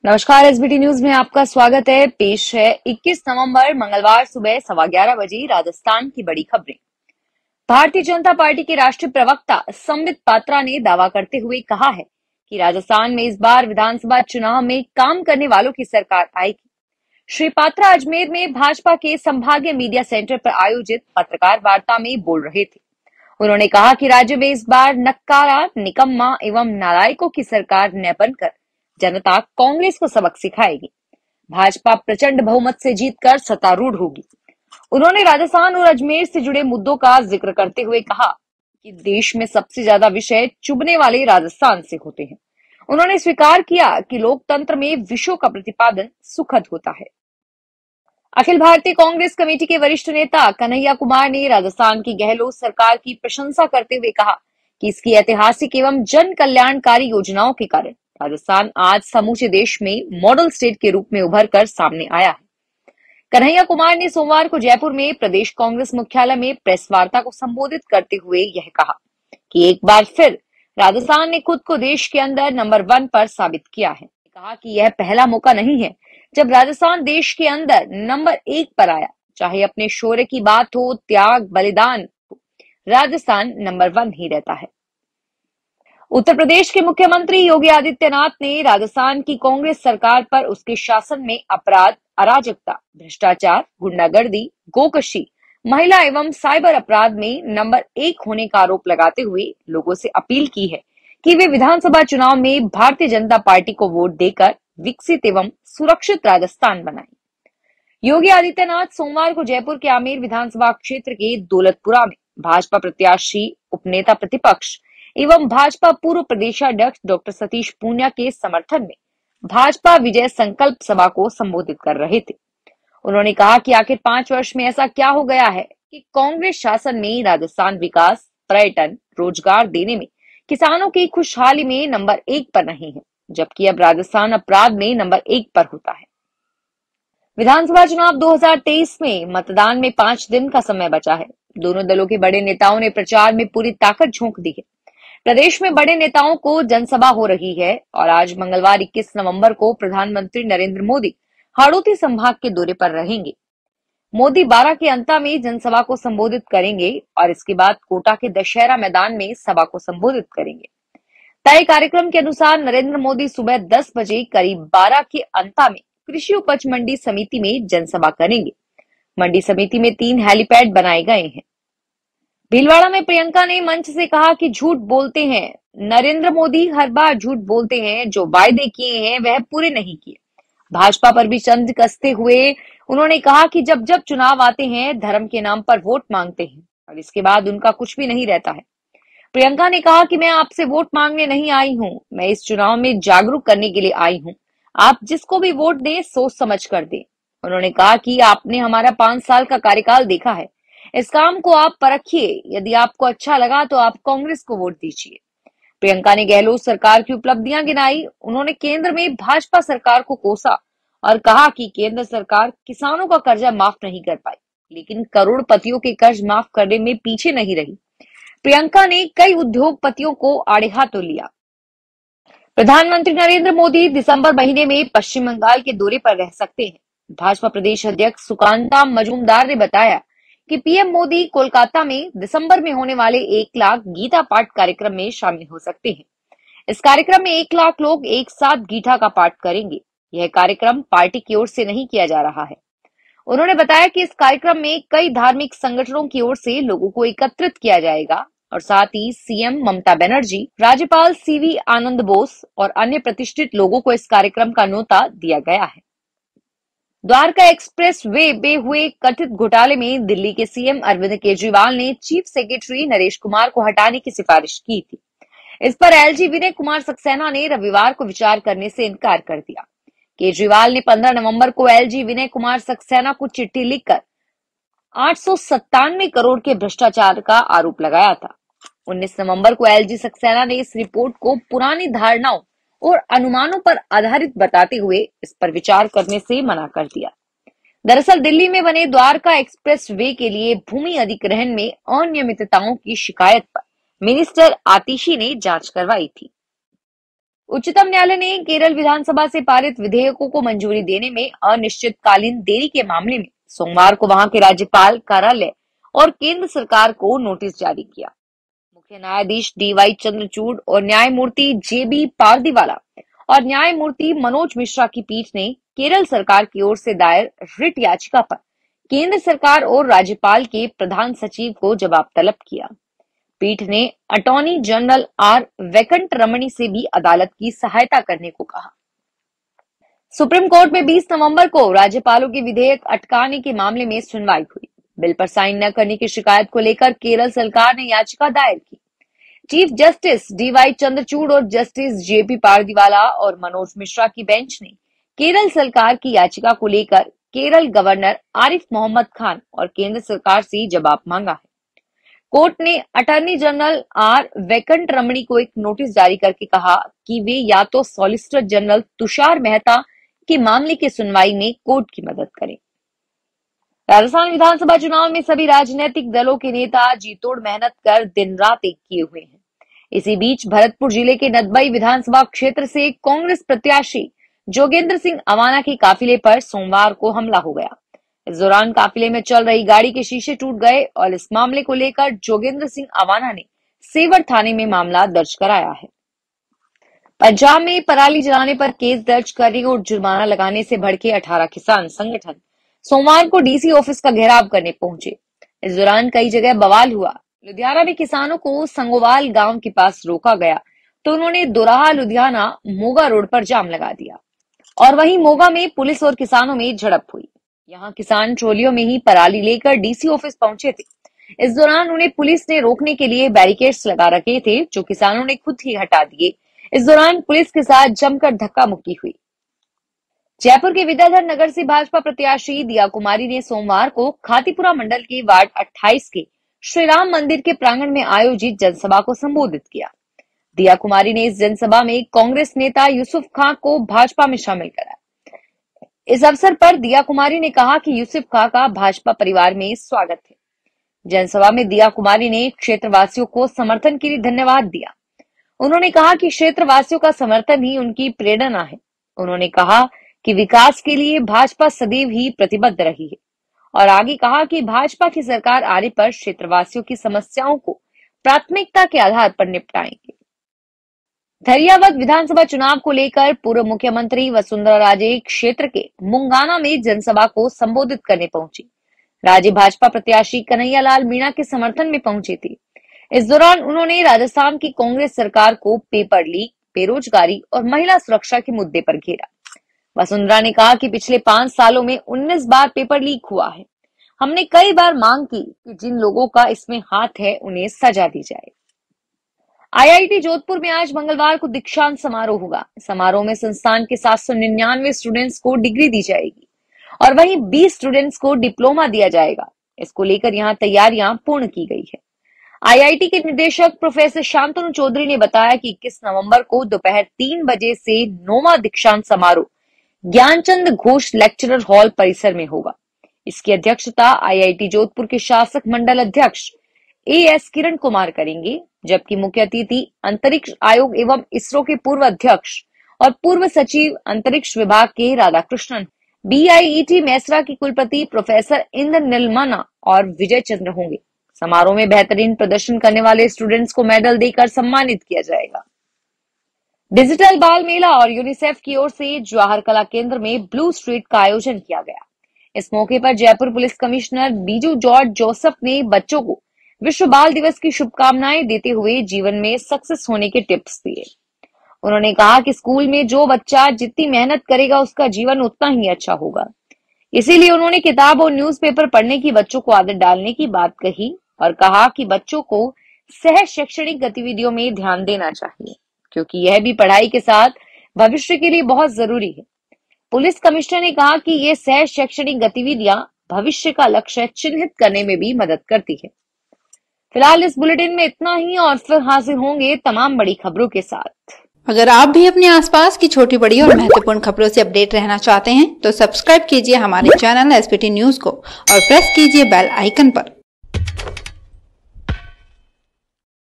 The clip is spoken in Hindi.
नमस्कार। एसबीटी न्यूज में आपका स्वागत है। पेश है 21 नवंबर मंगलवार सुबह 11:15 बजे राजस्थान की बड़ी खबरें। भारतीय जनता पार्टी के राष्ट्रीय प्रवक्ता संबित पात्रा ने दावा करते हुए कहा है कि राजस्थान में इस बार विधानसभा चुनाव में काम करने वालों की सरकार आएगी। श्री पात्रा अजमेर में भाजपा के संभागीय मीडिया सेंटर पर आयोजित पत्रकार वार्ता में बोल रहे थे। उन्होंने कहा कि राज्य में इस बार नक्कारा, निकम्मा एवं नालायकों की सरकार न बनकर जनता कांग्रेस को सबक सिखाएगी। भाजपा प्रचंड बहुमत से जीतकर सत्तारूढ़ होगी। उन्होंने राजस्थान और अजमेर से जुड़े मुद्दों का जिक्र करते हुए कहा कि देश में सबसे ज्यादा विषय चुभने वाले राजस्थान से होते हैं। उन्होंने स्वीकार किया कि लोकतंत्र में विषयों का प्रतिपादन सुखद होता है। अखिल भारतीय कांग्रेस कमेटी के वरिष्ठ नेता कन्हैया कुमार ने राजस्थान की गहलोत सरकार की प्रशंसा करते हुए कहा कि इसकी ऐतिहासिक एवं जन कल्याणकारी योजनाओं के कारण राजस्थान आज समूचे देश में मॉडल स्टेट के रूप में उभर कर सामने आया है। कन्हैया कुमार ने सोमवार को जयपुर में प्रदेश कांग्रेस मुख्यालय में प्रेस वार्ता को संबोधित करते हुए यह कहा कि एक बार फिर राजस्थान ने खुद को देश के अंदर नंबर 1 पर साबित किया है। कहा कि यह पहला मौका नहीं है जब राजस्थान देश के अंदर नंबर 1 पर आया। चाहे अपने शौर्य की बात हो, त्याग, बलिदान हो, राजस्थान नंबर 1 ही रहता है। उत्तर प्रदेश के मुख्यमंत्री योगी आदित्यनाथ ने राजस्थान की कांग्रेस सरकार पर उसके शासन में अपराध, अराजकता, भ्रष्टाचार, गुंडागर्दी, गोकशी, महिला एवं साइबर अपराध में नंबर 1 होने का आरोप लगाते हुए लोगों से अपील की है कि वे विधानसभा चुनाव में भारतीय जनता पार्टी को वोट देकर विकसित एवं सुरक्षित राजस्थान बनाएं। योगी आदित्यनाथ सोमवार को जयपुर के आमेर विधानसभा क्षेत्र के दौलतपुरा में भाजपा प्रत्याशी, उपनेता प्रतिपक्ष एवं भाजपा पूर्व प्रदेशाध्यक्ष डॉक्टर सतीश पूनिया के समर्थन में भाजपा विजय संकल्प सभा को संबोधित कर रहे थे। उन्होंने कहा कि आखिर 5 वर्ष में ऐसा क्या हो गया है कि कांग्रेस शासन में राजस्थान विकास, पर्यटन, रोजगार देने में, किसानों की खुशहाली में नंबर 1 पर नहीं है, जबकि अब राजस्थान अपराध में नंबर 1 पर होता है। विधानसभा चुनाव 2023 में मतदान में 5 दिन का समय बचा है। दोनों दलों के बड़े नेताओं ने प्रचार में पूरी ताकत झोंक दी है। प्रदेश में बड़े नेताओं को जनसभा हो रही है और आज मंगलवार 21 नवंबर को प्रधानमंत्री नरेंद्र मोदी हाड़ौती संभाग के दौरे पर रहेंगे। मोदी 12 के अंत में जनसभा को संबोधित करेंगे और इसके बाद कोटा के दशहरा मैदान में सभा को संबोधित करेंगे। तय कार्यक्रम के अनुसार नरेंद्र मोदी सुबह 10 बजे करीब 12 के अंत में कृषि उपज मंडी समिति में जनसभा करेंगे। मंडी समिति में 3 हेलीपैड बनाए गए हैं। भीलवाड़ा में प्रियंका ने मंच से कहा कि झूठ बोलते हैं नरेंद्र मोदी, हर बार झूठ बोलते हैं, जो वायदे किए हैं वह पूरे नहीं किए। भाजपा पर भी चंद कसते हुए उन्होंने कहा कि जब जब चुनाव आते हैं धर्म के नाम पर वोट मांगते हैं और इसके बाद उनका कुछ भी नहीं रहता है। प्रियंका ने कहा कि मैं आपसे वोट मांगने नहीं आई हूं, मैं इस चुनाव में जागरूक करने के लिए आई हूं। आप जिसको भी वोट दें सोच समझ कर दें। उन्होंने कहा कि आपने हमारा 5 साल का कार्यकाल देखा है, इस काम को आप परखिए, यदि आपको अच्छा लगा तो आप कांग्रेस को वोट दीजिए। प्रियंका ने गहलोत सरकार की उपलब्धियां गिनाई। उन्होंने केंद्र में भाजपा सरकार को कोसा और कहा कि केंद्र सरकार किसानों का कर्जा माफ नहीं कर पाई, लेकिन करोड़पतियों के कर्ज माफ करने में पीछे नहीं रही। प्रियंका ने कई उद्योगपतियों को आड़े हाथों लिया। प्रधानमंत्री नरेंद्र मोदी दिसंबर महीने में पश्चिम बंगाल के दौरे पर रह सकते हैं। भाजपा प्रदेश अध्यक्ष सुकांता मजूमदार ने बताया कि पीएम मोदी कोलकाता में दिसंबर में होने वाले 1 लाख गीता पाठ कार्यक्रम में शामिल हो सकते हैं। इस कार्यक्रम में 1 लाख लोग एक साथ गीता का पाठ करेंगे। यह कार्यक्रम पार्टी की ओर से नहीं किया जा रहा है। उन्होंने बताया कि इस कार्यक्रम में कई धार्मिक संगठनों की ओर से लोगों को एकत्रित किया जाएगा और साथ ही सीएम ममता बनर्जी, राज्यपाल सीवी आनंद बोस और अन्य प्रतिष्ठित लोगों को इस कार्यक्रम का न्योता दिया गया है। द्वारका एक्सप्रेस वे में हुए कथित घोटाले में दिल्ली के सीएम अरविंद केजरीवाल ने चीफ सेक्रेटरी नरेश कुमार को हटाने की सिफारिश की थी। इस पर एलजी विनय कुमार सक्सेना ने रविवार को विचार करने से इनकार कर दिया। केजरीवाल ने 15 नवंबर को एलजी विनय कुमार सक्सेना को चिट्ठी लिखकर 897 करोड़ के भ्रष्टाचार का आरोप लगाया था। 19 नवंबर को एलजी सक्सेना ने इस रिपोर्ट को पुरानी धारणाओं और अनुमानों पर आधारित बताते हुए इस पर विचार करने से मना कर दिया। दरअसल दिल्ली में बने द्वारका एक्सप्रेस वे के लिए भूमि अधिग्रहण में अनियमितताओं की शिकायत पर मिनिस्टर आतिशी ने जांच करवाई थी। उच्चतम न्यायालय ने केरल विधानसभा से पारित विधेयकों को मंजूरी देने में अनिश्चितकालीन देरी के मामले में सोमवार को वहां के राज्यपाल कार्यालय और केंद्र सरकार को नोटिस जारी किया। मुख्य न्यायाधीश DY चंद्रचूड़ और न्यायमूर्ति JB पारदीवाला और न्यायमूर्ति मनोज मिश्रा की पीठ ने केरल सरकार की ओर से दायर रिट याचिका पर केंद्र सरकार और राज्यपाल के प्रधान सचिव को जवाब तलब किया। पीठ ने अटॉर्नी जनरल R वेंकटरमणी से भी अदालत की सहायता करने को कहा। सुप्रीम कोर्ट में 20 नवंबर को राज्यपालों के विधेयक अटकाने के मामले में सुनवाई हुई। बिल पर साइन न करने की शिकायत को लेकर केरल सरकार ने याचिका दायर की। चीफ जस्टिस DY चंद्रचूड़ और जस्टिस JB पारदीवाला और मनोज मिश्रा की बेंच ने केरल सरकार की याचिका को लेकर केरल गवर्नर आरिफ मोहम्मद खान और केंद्र सरकार से जवाब मांगा है। कोर्ट ने अटॉर्नी जनरल R वेंकटरमणी को एक नोटिस जारी करके कहा कि वे या तो सॉलिसिटर जनरल तुषार मेहता के मामले की सुनवाई में कोर्ट की मदद करें। राजस्थान विधानसभा चुनाव में सभी राजनीतिक दलों के नेता जीतोड़ मेहनत कर दिन रात एक किए हुए हैं। इसी बीच भरतपुर जिले के नदबई विधानसभा क्षेत्र से कांग्रेस प्रत्याशी जोगेंद्र सिंह अवाना के काफिले पर सोमवार को हमला हो गया। इस दौरान काफिले में चल रही गाड़ी के शीशे टूट गए और इस मामले को लेकर जोगेंद्र सिंह अवाना ने सेवर थाने में मामला दर्ज कराया है। पंजाब में पराली जलाने पर केस दर्ज करने और जुर्माना लगाने से भड़के 18 किसान संगठन सोमवार को DC ऑफिस का घेराव करने पहुंचे। इस दौरान कई जगह बवाल हुआ। लुधियाना में किसानों को संगोवाल गांव के पास रोका गया तो उन्होंने दोराहा लुधियाना मोगा रोड पर जाम लगा दिया और वहीं मोगा में पुलिस और किसानों में झड़प हुई। यहाँ किसान ट्रोलियों में ही पराली लेकर DC ऑफिस पहुंचे थे। इस दौरान उन्हें पुलिस ने रोकने के लिए बैरिकेड्स लगा रखे थे जो किसानों ने खुद ही हटा दिए। इस दौरान पुलिस के साथ जमकर धक्का मुक्की हुई। जयपुर के विद्याधर नगर से भाजपा प्रत्याशी दिया कुमारी ने सोमवार को खातीपुरा मंडल के वार्ड 28 के श्री राम मंदिर के प्रांगण में आयोजित जनसभा को संबोधित किया। दिया कुमारी ने इस जनसभा में कांग्रेस नेता यूसुफ खां को भाजपा में शामिल कराया। इस अवसर पर दिया कुमारी ने कहा कि यूसुफ खां का भाजपा परिवार में स्वागत है। जनसभा में दिया कुमारी ने क्षेत्रवासियों को समर्थन के लिए धन्यवाद दिया। उन्होंने कहा कि क्षेत्रवासियों का समर्थन ही उनकी प्रेरणा है। उन्होंने कहा कि विकास के लिए भाजपा सदैव ही प्रतिबद्ध रही है और आगे कहा कि भाजपा की सरकार आने पर क्षेत्रवासियों की समस्याओं को प्राथमिकता के आधार पर निपटाएंगे। धरियावद विधानसभा चुनाव को लेकर पूर्व मुख्यमंत्री वसुंधरा राजे क्षेत्र के मुंगाना में जनसभा को संबोधित करने पहुंची। राजे भाजपा प्रत्याशी कन्हैयालाल मीणा के समर्थन में पहुंचे थे। इस दौरान उन्होंने राजस्थान की कांग्रेस सरकार को पेपर लीक, बेरोजगारी और महिला सुरक्षा के मुद्दे पर घेरा। वसुंधरा ने कहा कि पिछले 5 सालों में 19 बार पेपर लीक हुआ है। हमने कई बार मांग की कि जिन लोगों का इसमें हाथ है उन्हें सजा दी जाए। IIT जोधपुर में आज मंगलवार को दीक्षांत समारोह होगा। समारोह में संस्थान के 799 स्टूडेंट्स को डिग्री दी जाएगी और वहीं 20 स्टूडेंट्स को डिप्लोमा दिया जाएगा। इसको लेकर यहां तैयारियां पूर्ण की गई है। IIT के निदेशक प्रोफेसर शांतनु चौधरी ने बताया कि 21 नवंबर को दोपहर 3 बजे से 9वां दीक्षांत समारोह ज्ञानचंद घोष लेक्चरर हॉल परिसर में होगा। इसकी अध्यक्षता IIT जोधपुर के शासक मंडल अध्यक्ष AS किरण कुमार करेंगे, जबकि मुख्य अतिथि अंतरिक्ष आयोग एवं इसरो के पूर्व अध्यक्ष और पूर्व सचिव अंतरिक्ष विभाग के राधाकृष्णन, BIET मैसरा की कुलपति प्रोफेसर इंद्र नीलमना और विजय चंद्र होंगे। समारोह में बेहतरीन प्रदर्शन करने वाले स्टूडेंट्स को मेडल देकर सम्मानित किया जाएगा। डिजिटल बाल मेला और यूनिसेफ की ओर से जवाहर कला केंद्र में ब्लू स्ट्रीट का आयोजन किया गया। इस मौके पर Jaipur police commissioner Biju George Joseph ने बच्चों को विश्व बाल दिवस की शुभकामनाएं देते हुए जीवन में सक्सेस होने के टिप्स दिए। उन्होंने कहा कि स्कूल में जो बच्चा जितनी मेहनत करेगा उसका जीवन उतना ही अच्छा होगा। इसीलिए उन्होंने किताब और न्यूज़पेपर पढ़ने की बच्चों को आदत डालने की बात कही और कहा कि बच्चों को सह शैक्षणिक गतिविधियों में ध्यान देना चाहिए, क्योंकि यह भी पढ़ाई के साथ भविष्य के लिए बहुत जरूरी है। पुलिस कमिश्नर ने कहा कि ये सह शैक्षणिक गतिविधियां भविष्य का लक्ष्य चिन्हित करने में भी मदद करती है। फिलहाल इस बुलेटिन में इतना ही और फिर हाजिर होंगे तमाम बड़ी खबरों के साथ। अगर आप भी अपने आसपास की छोटी बड़ी और महत्वपूर्ण खबरों से अपडेट रहना चाहते हैं तो सब्सक्राइब कीजिए हमारे चैनल SPT न्यूज को और प्रेस कीजिए बेल आइकन पर।